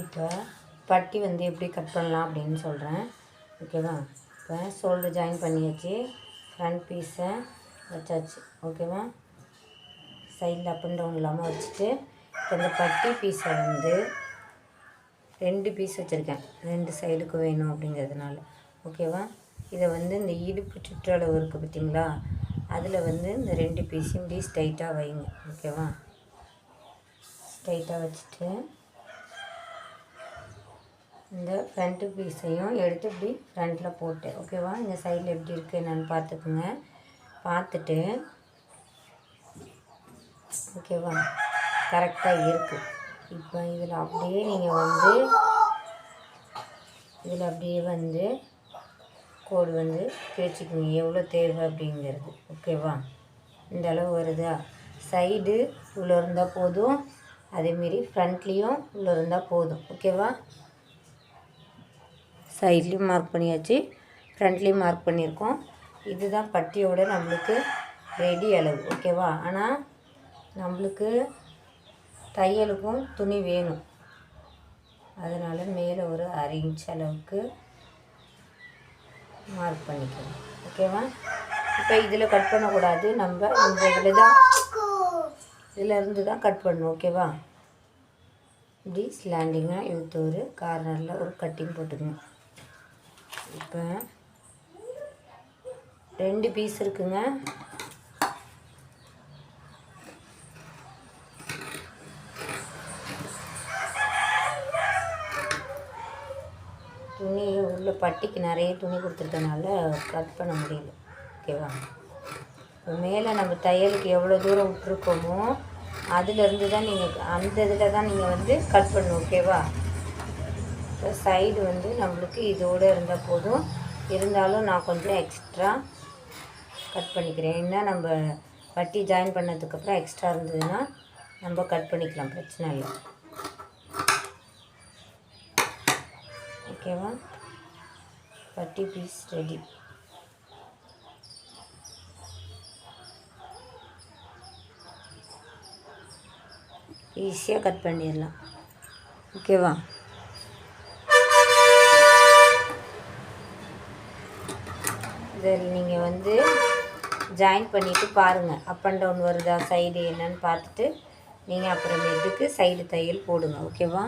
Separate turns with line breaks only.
இப்போ பட்டி வந்து எப்படி கட் பண்ணலாம் அப்படின்னு சொல்கிறேன். ஓகேவா? இப்போ ஷோல்டர் ஜாயின் பண்ணியாச்சு, ஃப்ரண்ட் பீஸை வச்சாச்சு. ஓகேவா? சைடில் அப் அண்ட் டவுன் இல்லாமல் வச்சுட்டு, இப்போ இந்த பட்டி பீஸை வந்து 2 பீஸ் வச்சுருக்கேன், 2 சைடுக்கு வேணும் அப்படிங்கிறதுனால. ஓகேவா? இதை வந்து இந்த இடுப்பு சுற்றளவு இருக்குது பார்த்திங்களா, அதில் வந்து இந்த 2 பீஸையும் இப்படி ஸ்ட்ரைட்டாக வைங்க. ஓகேவா? ஸ்ட்ரைட்டாக வச்சுட்டு இந்த ஃப்ரண்ட்டு பீஸையும் எடுத்து இப்படி ஃப்ரண்ட்டில் போட்டு, ஓகேவா? இந்த சைடில் எப்படி இருக்குது என்னென்னு பார்த்துக்குங்க. பார்த்துட்டு ஓகேவா, கரெக்டாக இருக்குது. இப்போ இதில் அப்படியே நீங்கள் வந்து கோடு வந்து தேய்ச்சிக்கோங்க, எவ்வளோ தேவை அப்படிங்கிறது. ஓகேவா? இந்த அளவு வருதா? சைடு இவ்வளோ இருந்தால் போதும், அதேமாரி ஃப்ரண்ட்லேயும் இவ்வளோ இருந்தால் போதும். ஓகேவா? சைட்லேயும் மார்க் பண்ணியாச்சு, ஃப்ரண்ட்லேயும் மார்க் பண்ணியிருக்கோம். இதுதான் பட்டியோட நம்மளுக்கு ரெடி அளவு. ஓகேவா? ஆனால் நம்மளுக்கு தையலுக்கும் துணி வேணும், அதனால் மேலே ஒரு 1/2 இன்ச் அளவுக்கு மார்க் பண்ணிக்கணும். ஓகேவா? இப்போ இதில் கட் பண்ணக்கூடாது, நம்ம இந்த இதிலேருந்து தான் கட் பண்ணணும். ஓகேவா? இப்படி ஸ்லாண்டிங்காக இழுத்து ஒரு கார்னரில் ஒரு கட்டிங் போட்டுக்கணும். இப்போ 2 பீஸ் இருக்குங்க. துணி உள்ள பட்டிக்கு நிறைய துணி கொடுத்துருக்கனால கட் பண்ண முடியல. ஓகேவா? இப்போ மேலே நம்ம தையலுக்கு எவ்வளோ தூரம் விட்டுருக்கோமோ அதிலேருந்து தான் நீங்கள் அந்த இதில் தான் நீங்கள் வந்து கட் பண்ணணும். ஓகேவா? இப்போ சைடு வந்து நம்மளுக்கு இதோடு இருந்தால் போதும், இருந்தாலும் நான் கொஞ்சம் எக்ஸ்ட்ரா கட் பண்ணிக்கிறேன். ஏன்னா நம்ம பட்டி ஜாயின் பண்ணதுக்கப்புறம் எக்ஸ்ட்ரா இருந்ததுன்னா நம்ம கட் பண்ணிக்கலாம், பிரச்சனை இல்லை. ஓகேவா? பட்டி பீஸ் ரெடி. ஈஸியாக கட் பண்ணிடலாம். ஓகேவா? இதில் நீங்கள் வந்து ஜாயின் பண்ணிவிட்டு பாருங்கள், அப் அண்ட் டவுன் வருதா, சைடு என்னன்னு பார்த்துட்டு நீங்கள் அப்புறமேட்டுக்கு சைடு தையல் போடுங்க. ஓகேவா?